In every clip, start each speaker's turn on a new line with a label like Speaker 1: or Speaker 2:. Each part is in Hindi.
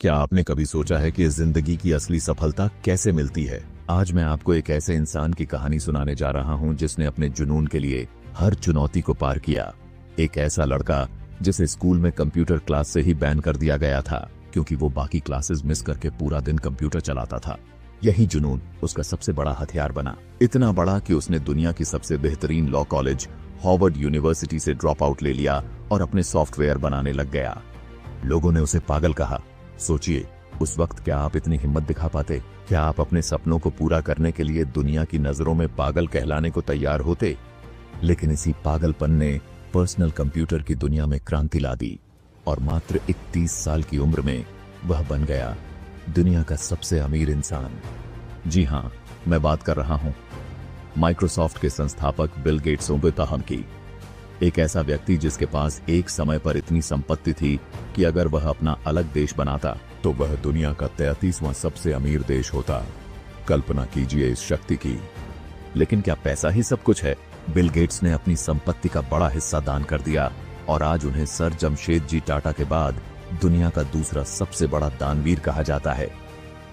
Speaker 1: क्या आपने कभी सोचा है कि जिंदगी की असली सफलता कैसे मिलती है? आज मैं आपको एक ऐसे इंसान की कहानी सुनाने जा रहा हूं जिसने अपने जुनून के लिए हर चुनौती को पार किया। एक ऐसा लड़का जिसे स्कूल में कंप्यूटर क्लास से ही बैन कर दिया गया था क्योंकि वो बाकी क्लासेस मिस करके पूरा दिन कंप्यूटर चलाता था। यही जुनून उसका सबसे बड़ा हथियार बना, इतना बड़ा कि उसने दुनिया की सबसे बेहतरीन लॉ कॉलेज हार्वर्ड यूनिवर्सिटी से ड्रॉप आउट ले लिया और अपने सॉफ्टवेयर बनाने लग गया। लोगों ने उसे पागल कहा। सोचिए, उस वक्त क्या आप इतनी हिम्मत दिखा पाते? क्या आप अपने सपनों को पूरा करने के लिए दुनिया की नजरों में पागल कहलाने को तैयार होते? लेकिन इसी पागलपन ने पर्सनल कंप्यूटर की दुनिया में क्रांति ला दी और मात्र 31 साल की उम्र में वह बन गया दुनिया का सबसे अमीर इंसान। जी हाँ, मैं बात कर रहा हूं माइक्रोसॉफ्ट के संस्थापक बिल गेट्सों की। एक ऐसा व्यक्ति जिसके पास एक समय पर इतनी संपत्ति थी कि अगर वह अपना अलग देश बनाता तो वह दुनिया का 33वां सबसे अमीर देश होता। कल्पना कीजिए इस शक्ति की। लेकिन क्या पैसा ही सब कुछ है? बिल गेट्स ने अपनी संपत्ति का बड़ा हिस्सा दान कर दिया और आज उन्हें सर जमशेदजी टाटा के बाद दुनिया का दूसरा सबसे बड़ा दानवीर कहा जाता है।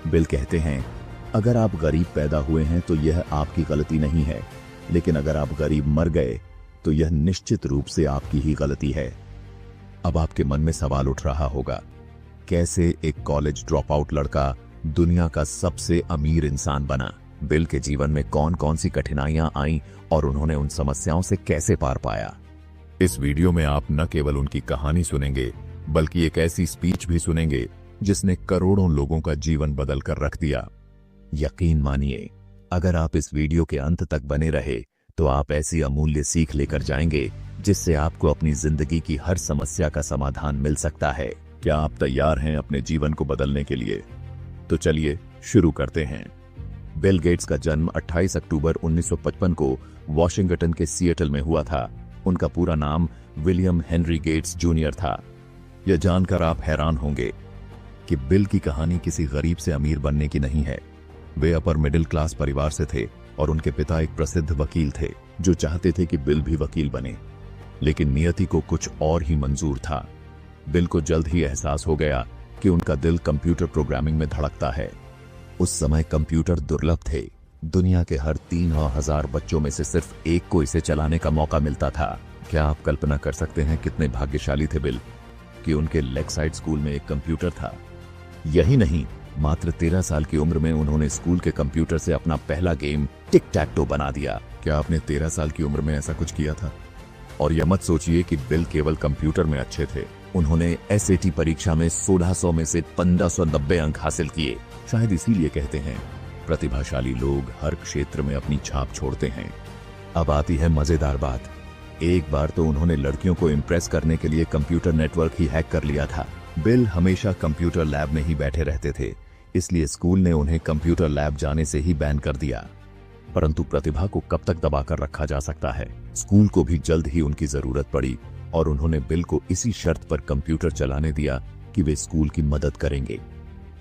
Speaker 1: बिल कहते हैं, अगर आप गरीब पैदा हुए हैं तो यह आपकी गलती नहीं है, लेकिन अगर आप गरीब मर गए तो यह निश्चित रूप से आपकी ही गलती है। अब आपके मन में सवाल उठ रहा होगा, कैसे एक कॉलेज ड्रॉप आउट लड़का दुनिया का सबसे अमीर इंसान बना? बिल के जीवन में कौन कौन सी कठिनाइयां आईं और उन्होंने उन समस्याओं से कैसे पार पाया? इस वीडियो में आप न केवल उनकी कहानी सुनेंगे बल्कि एक ऐसी स्पीच भी सुनेंगे जिसने करोड़ों लोगों का जीवन बदल कर रख दिया। यकीन मानिए, अगर आप इस वीडियो के अंत तक बने रहे तो आप ऐसी अमूल्य सीख लेकर जाएंगे जिससे आपको अपनी जिंदगी की हर समस्या का समाधान मिल सकता है। क्या आप तैयार हैं अपने जीवन को बदलने के लिए? तो चलिए शुरू करते हैं। बिल गेट्स का जन्म 28 अक्टूबर 1955 को वॉशिंगटन के सिएटल में हुआ था। उनका पूरा नाम विलियम हेनरी गेट्स जूनियर था। यह जानकर आप हैरान होंगे कि बिल की कहानी किसी गरीब से अमीर बनने की नहीं है। वे अपर मिडिल क्लास परिवार से थे और उनके पिता एक प्रसिद्ध वकील थे जो चाहते थे कि बिल भी वकील बने, लेकिन नियति को कुछ और ही मंजूर था। बिल को जल्द ही एहसास हो गया कि उनका दिल कंप्यूटर प्रोग्रामिंग में धड़कता है। उस समय कंप्यूटर दुर्लभ थे। दुनिया के हर 3,000 बच्चों में से सिर्फ एक को इसे चलाने का मौका मिलता था। क्या आप कल्पना कर सकते हैं कितने भाग्यशाली थे बिल कि उनके लेक साइड स्कूल में एक कंप्यूटर था? यही नहीं, मात्र 13 साल की उम्र में उन्होंने स्कूल के कंप्यूटर से अपना पहला गेम टिक टैक टो बना दिया। क्या आपने 13 साल की उम्र में ऐसा कुछ किया था? और यह मत सोचिए कि बिल केवल कंप्यूटर में अच्छे थे। उन्होंने एसएटी परीक्षा में 1600 में से 1590 अंक हासिल किए। शायद इसीलिए कहते हैं, प्रतिभाशाली लोग हर क्षेत्र में अपनी छाप छोड़ते हैं। अब आती है मजेदार बात। एक बार तो उन्होंने लड़कियों को इम्प्रेस करने के लिए कंप्यूटर नेटवर्क ही हैक कर लिया था। बिल हमेशा कंप्यूटर लैब में ही बैठे रहते थे, इसलिए स्कूल ने उन्हें कंप्यूटर लैब जाने से ही बैन कर दिया। परंतु प्रतिभा को कब तक दबाकर रखा जा सकता है? स्कूल को भी जल्द ही उनकी जरूरत पड़ी और उन्होंने बिल को इसी शर्त पर कंप्यूटर चलाने दिया कि वे स्कूल की मदद करेंगे।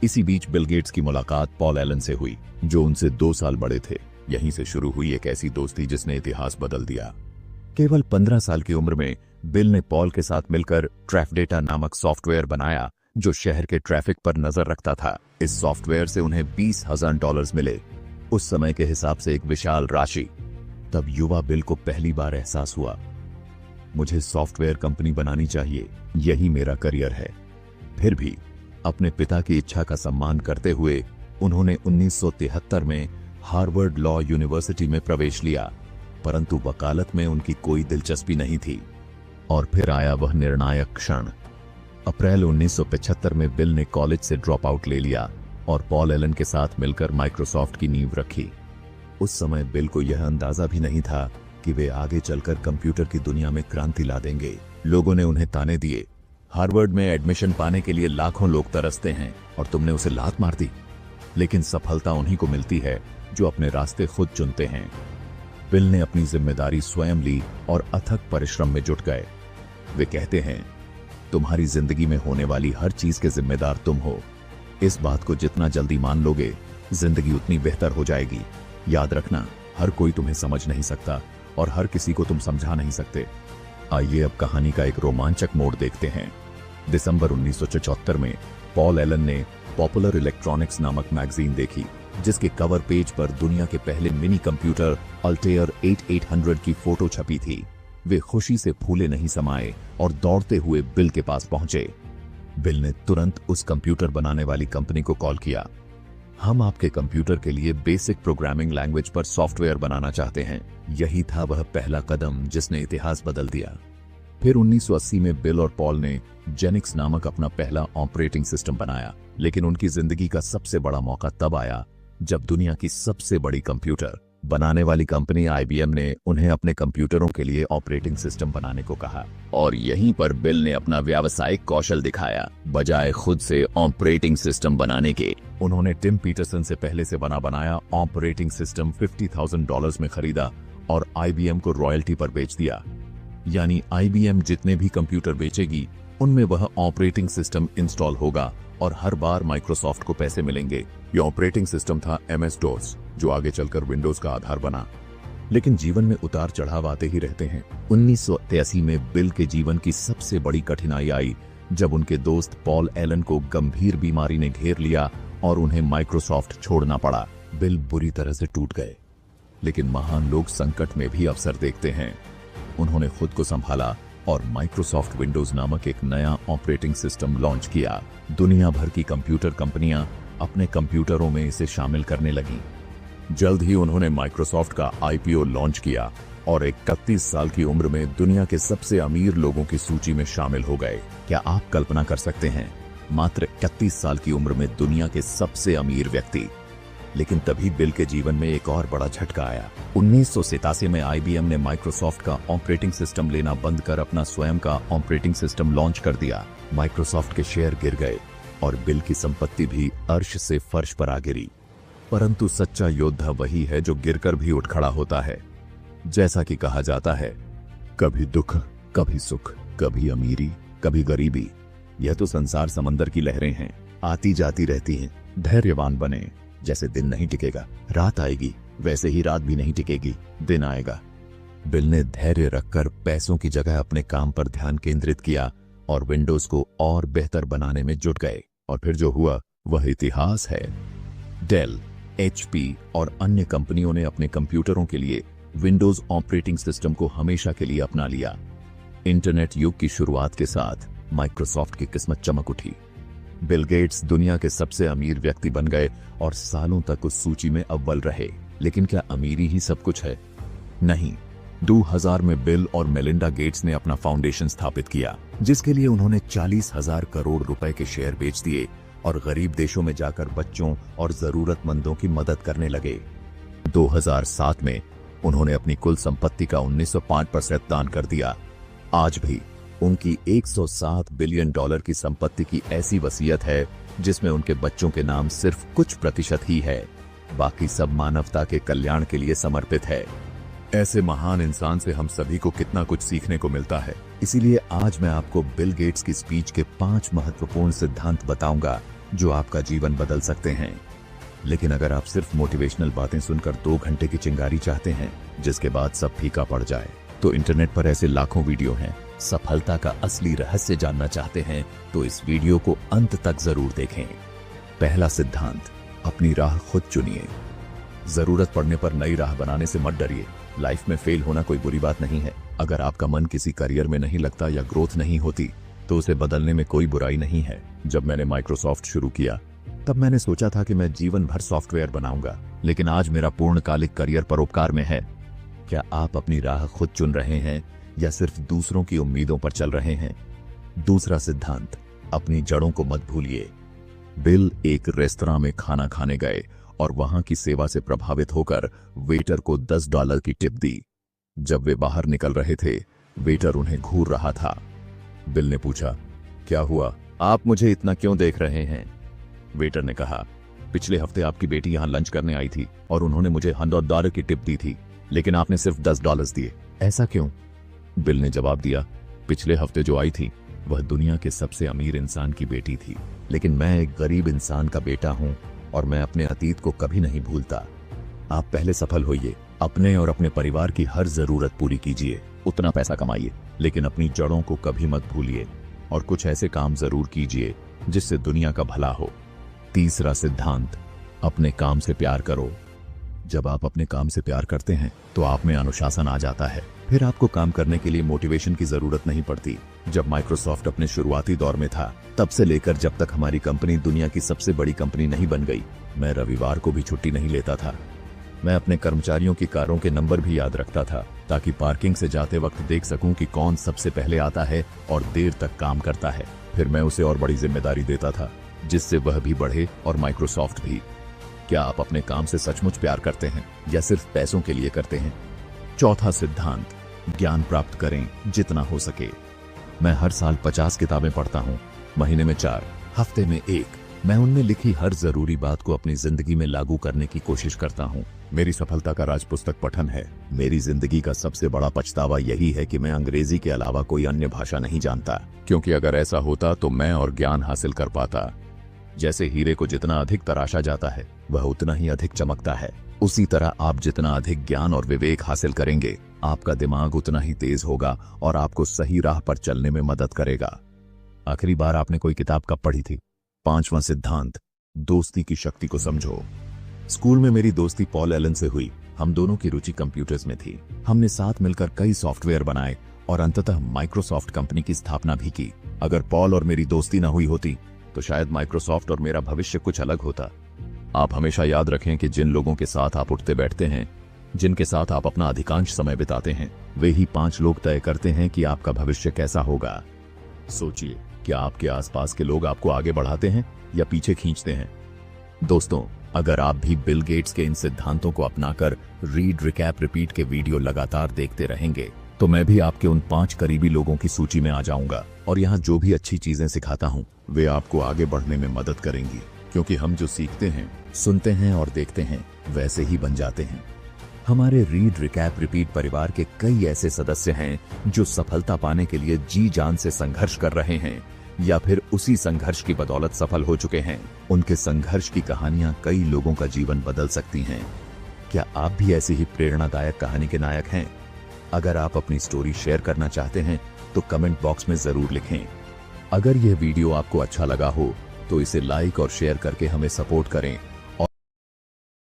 Speaker 1: इसी बीच बिल गेट्स की मुलाकात पॉल एलन से हुई, जो उनसे 2 साल बड़े थे। यहीं से शुरू हुई एक ऐसी दोस्ती जिसने इतिहास बदल दिया। केवल 15 साल की उम्र में बिल ने पॉल के साथ मिलकर ट्रैफडेटा नामक सॉफ्टवेयर बनाया जो शहर के ट्रैफिक पर नजर रखता था। इस सॉफ्टवेयर से उन्हें $20,000 मिले, उस समय के हिसाब से एक विशाल राशि। तब युवा बिल को पहली बार एहसास हुआ, मुझे सॉफ्टवेयर कंपनी बनानी चाहिए, यही मेरा करियर है। फिर भी अपने पिता की इच्छा का सम्मान करते हुए उन्होंने 1973 में हार्वर्ड लॉ यूनिवर्सिटी में प्रवेश लिया, परंतु वकालत में उनकी कोई दिलचस्पी नहीं थी। और फिर आया वह निर्णायक क्षण। अप्रैल 1975 में बिल ने कॉलेज से ड्रॉप आउट ले लिया और पॉल एलन के साथ मिलकर माइक्रोसॉफ्ट की नींव रखी। उस समय बिल को यह अंदाजा भी नहीं था कि वे आगे चलकर कंप्यूटर की दुनिया में क्रांति ला देंगे। लोगों ने उन्हें ताने दिए, हार्वर्ड में एडमिशन पाने के लिए लाखों लोग तरसते हैं और तुमने उसे लात मार दी। लेकिन सफलता उन्हीं को मिलती है जो अपने रास्ते खुद चुनते हैं। बिल ने अपनी जिम्मेदारी स्वयं ली और अथक परिश्रम में जुट गए। वे कहते हैं, तुम्हारी जिंदगी में होने वाली हर चीज के जिम्मेदार तुम हो। इस बात को जितना जल्दी मान लोगे, जिंदगी उतनी बेहतर हो जाएगी। याद रखना, हर कोई तुम्हें समझ नहीं सकता और हर किसी को तुम समझा नहीं सकते। आइए अब कहानी का एक रोमांचक मोड़ देखते हैं। दिसंबर 1974 में पॉल एलन ने पॉपुलर इलेक्ट्रॉनिक्स नामक मैगजीन देखी, जिसके कवर पेज पर दुनिया के पहले मिनी कंप्यूटर अल्टेयर 8800 की फोटो छपी थी। वे खुशी से फूले नहीं समाये और दौड़ते हुए बिल के पास पहुंचे। बिल ने तुरंत उस कंप्यूटर बनाने वाली कंपनी को कॉल किया। हम आपके कंप्यूटर के लिए बेसिक प्रोग्रामिंग लैंग्वेज पर सॉफ्टवेयर बनाना चाहते हैं। यही था वह पहला कदम जिसने इतिहास बदल दिया। फिर 1980 में बिल और पॉल ने जेनिक्स नामक अपना पहला ऑपरेटिंग सिस्टम बनाया, लेकिन उनकी जिंदगी का सबसे बड़ा मौका तब आया जब दुनिया की सबसे बड़ी कंप्यूटर बनाने वाली कंपनी IBM ने उन्हें अपने कंप्यूटरों के लिए ऑपरेटिंग सिस्टम बनाने को कहा। और यहीं पर बिल ने अपना व्यावसायिक कौशल दिखाया। बजाय खुद से ऑपरेटिंग सिस्टम बनाने के, उन्होंने टिम पीटरसन से पहले से बनाया ऑपरेटिंग सिस्टम $50,000 में खरीदा और IBM को रॉयल्टी पर बेच दिया। यानी IBM जितने भी कंप्यूटर बेचेगी उनमें वह ऑपरेटिंग सिस्टम इंस्टॉल होगा और हर बार माइक्रोसॉफ्ट को पैसे मिलेंगे। यह ऑपरेटिंग सिस्टम था MS-DOS, जो आगे चलकर विंडोज का आधार बना। लेकिन जीवन में उतार चढ़ाव आते ही रहते हैं। 1983 में बिल के जीवन की सबसे बड़ी कठिनाई आई जब उनके दोस्त पॉल एलन को गंभीर बीमारी ने घेर लिया और उन्हें माइक्रोसॉफ्ट छोड़ना पड़ा। बिल बुरी तरह से टूट गए, लेकिन महान लोग संकट में भी अवसर देखते हैं। उन्होंने खुद को संभाला और माइक्रोसॉफ्ट विंडोज नामक एक नया ऑपरेटिंग सिस्टम लॉन्च किया। दुनिया भर की कंप्यूटर कंपनियां अपने कंप्यूटरों में इसे शामिल करने लगीं। जल्द ही उन्होंने माइक्रोसॉफ्ट का IPO लॉन्च किया और 31 साल की उम्र में दुनिया के सबसे अमीर लोगों की सूची में शामिल हो गए। क्या आप कल्पना कर सकते हैं? मात्र 31 साल की उम्र में दुनिया के सबसे अमीर व्यक्ति। लेकिन तभी बिल के जीवन में एक और बड़ा झटका आया। 1987 में IBM ने माइक्रोसॉफ्ट का ऑपरेटिंग सिस्टम लेना बंद कर अपना स्वयं का ऑपरेटिंग सिस्टम लॉन्च कर दिया। माइक्रोसॉफ्ट के शेयर गिर गए और बिल की संपत्ति भी अर्श से फर्श पर आ गिरी। परंतु सच्चा योद्धा वही है जो गिरकर भी उठ खड़ा होता है। जैसा कि कहा जाता है, कभी दुख, कभी सुख, कभी अमीरी, कभी गरीबी। यह तो संसार समंदर की लहरें हैं, आती जाती रहती हैं। धैर्यवान बने। जैसे दिन नहीं टिकेगा, रात आएगी, वैसे ही रात भी नहीं टिकेगी, दिन आएगा। बिल ने धैर्य रखकर पैसों की जगह अपने काम पर ध्यान केंद्रित किया और विंडोज को और बेहतर बनाने में जुट गए। और फिर जो हुआ वह इतिहास है। डेल, HP और अन्य कंपनियों ने अपने कंप्यूटरों के लिए विंडोज ऑपरेटिंग सिस्टम को हमेशा के लिए अपना लिया। इंटरनेट युग की शुरुआत के साथ माइक्रोसॉफ्ट की किस्मत चमक उठी। बिल गेट्स दुनिया के सबसे अमीर व्यक्ति बन गए और सालों तक उस सूची में अव्वल रहे। लेकिन क्या अमीरी ही सब कुछ है? नहीं। 2000 में बिल और मेलिंडा गेट्स ने अपना फाउंडेशन स्थापित किया, जिसके लिए उन्होंने 40,000 करोड़ रुपए के शेयर बेच दिए और गरीब देशों में जाकर बच्चों और जरूरतमंदों की मदद करने लगे। 2007 में उन्होंने अपनी कुल संपत्ति का 1905% दान कर दिया। आज भी उनकी $107 बिलियन की संपत्ति की ऐसी वसीयत है जिसमें उनके बच्चों के नाम सिर्फ कुछ प्रतिशत ही है, बाकी सब मानवता के कल्याण के लिए समर्पित है। ऐसे महान इंसान से हम सभी को कितना कुछ सीखने को मिलता है। इसीलिए आज मैं आपको बिल गेट्स की स्पीच के 5 महत्वपूर्ण सिद्धांत बताऊंगा जो आपका जीवन बदल सकते हैं। लेकिन अगर आप सिर्फ मोटिवेशनल बातें सुनकर 2 घंटे की चिंगारी चाहते हैं जिसके बाद सब फीका पड़ जाए, तो इंटरनेट पर ऐसे लाखों वीडियो हैं। सफलता का असली रहस्य जानना चाहते हैं तो इस वीडियो को अंत तक जरूर देखें। पहला सिद्धांत, अपनी राह खुद चुनिए। जरूरत पड़ने पर नई राह बनाने से मत डरिए। लाइफ में फेल होना कोई बुरी बात नहीं है। अगर आपका मन किसी करियर में नहीं लगता या ग्रोथ नहीं होती तो उसे बदलने में कोई बुराई नहीं है। जब मैंने माइक्रोसॉफ्ट शुरू किया तब मैंने सोचा था कि मैं जीवन भर सॉफ्टवेयर बनाऊंगा, लेकिन आज मेरा पूर्णकालिक करियर परोपकार में है। क्या आप अपनी राह खुद चुन रहे हैं या सिर्फ दूसरों की उम्मीदों पर चल रहे हैं? दूसरा सिद्धांत, अपनी जड़ों को मत भूलिए। बिल एक रेस्तरां में खाना खाने गए और वहां की सेवा से प्रभावित होकर वेटर को $10 की टिप दी। जब वे बाहर निकल रहे थे, वेटर उन्हें घूर रहा था। बिल ने पूछा, क्या हुआ? आप मुझे इतना क्यों देख रहे हैं? वेटर ने कहा, पिछले हफ्ते आपकी बेटी यहां लंच करने आई थी और उन्होंने मुझे $100 की टिप दी थी, लेकिन आपने सिर्फ $10 दिए। ऐसा क्यों? बिल ने जवाब दिया, पिछले हफ्ते जो आई थी वह दुनिया के सबसे अमीर इंसान की बेटी थी, लेकिन मैं एक गरीब इंसान का बेटा हूं और मैं अपने अतीत को कभी नहीं भूलता। आप पहले सफल होइए, अपने और अपने परिवार की हर जरूरत पूरी कीजिए, उतना पैसा कमाइए, लेकिन अपनी जड़ों को कभी मत भूलिए और कुछ ऐसे काम जरूर कीजिए जिससे दुनिया का भला हो। तीसरा सिद्धांत, अपने काम से प्यार करो। जब आप अपने काम से प्यार करते हैं तो आप में अनुशासन आ जाता है। फिर आपको काम करने के लिए मोटिवेशन की जरूरत नहीं पड़ती। जब माइक्रोसॉफ्ट अपने शुरुआती दौर में था, तब से लेकर जब तक हमारी कंपनी दुनिया की सबसे बड़ी कंपनी नहीं बन गई, मैं रविवार को भी छुट्टी नहीं लेता था। मैं अपने कर्मचारियों की कारों के नंबर भी याद रखता था, ताकि पार्किंग से जाते वक्त देख सकूं कि कौन सबसे पहले आता है और देर तक काम करता है। फिर मैं उसे और बड़ी जिम्मेदारी देता था, जिससे वह भी बढ़े और माइक्रोसॉफ्ट भी। क्या आप अपने काम से सचमुच प्यार करते हैं या सिर्फ पैसों के लिए करते हैं? चौथा सिद्धांत, ज्ञान प्राप्त करें जितना हो सके। मैं हर साल 50 किताबें पढ़ता हूँ, महीने में 4, हफ्ते में 1। मैं उनमें लिखी हर जरूरी बात को अपनी जिंदगी में लागू करने की कोशिश करता हूँ। मेरी सफलता का राज पुस्तक पठन है। मेरी जिंदगी का सबसे बड़ा पछतावा यही है कि मैं अंग्रेजी के अलावा कोई अन्य भाषा नहीं जानता, क्योंकि अगर ऐसा होता तो मैं और ज्ञान हासिल कर पाता। जैसे हीरे को जितना अधिक तराशा जाता है, वह उतना ही अधिक चमकता है, उसी तरह आप जितना अधिक ज्ञान और विवेक हासिल करेंगे, आपका दिमाग उतना ही तेज होगा और आपको सही राह पर चलने में मदद करेगा। आखिरी बार आपने कोई किताब कब पढ़ी थी? पांचवां सिद्धांत, दोस्ती की शक्ति को समझो। स्कूल में मेरी दोस्ती पॉल एलन से हुई। हम दोनों की रुचि कंप्यूटर्स में थी। हमने साथ मिलकर कई सॉफ्टवेयर बनाए और अंततः माइक्रोसॉफ्ट कंपनी की स्थापना भी की। अगर पॉल और मेरी दोस्ती न हुई होती तो शायद माइक्रोसॉफ्ट और मेरा भविष्य कुछ अलग होता। आप हमेशा याद रखें कि जिन लोगों के साथ आप उठते बैठते हैं, जिनके साथ आप अपना अधिकांश समय बिताते हैं, वे ही 5 लोग तय करते हैं कि आपका भविष्य कैसा होगा। सोचिए, क्या आपके आसपास के लोग आपको आगे बढ़ाते हैं या पीछे खींचते हैं? दोस्तों, अगर आप भी बिल गेट्स के इन सिद्धांतों को अपनाकर रीड रिकैप रिपीट के वीडियो लगातार देखते रहेंगे, तो मैं भी आपके उन 5 करीबी लोगों की सूची में आ जाऊंगा। और यहाँ जो भी अच्छी चीजें सिखाता हूँ, वे आपको आगे बढ़ने में मदद करेंगी, क्योंकि हम जो सीखते हैं, सुनते हैं और देखते हैं, वैसे ही बन जाते हैं। हमारे रीड रिकैप रिपीट परिवार के कई ऐसे सदस्य हैं जो सफलता पाने के लिए जी जान से संघर्ष कर रहे हैं या फिर उसी संघर्ष की बदौलत सफल हो चुके हैं। उनके संघर्ष की कहानियां कई लोगों का जीवन बदल सकती हैं। क्या आप भी ऐसी ही प्रेरणादायक कहानी के नायक हैं? अगर आप अपनी स्टोरी शेयर करना चाहते हैं तो कमेंट बॉक्स में जरूर लिखें। अगर यह वीडियो आपको अच्छा लगा हो तो इसे लाइक और शेयर करके हमें सपोर्ट करें।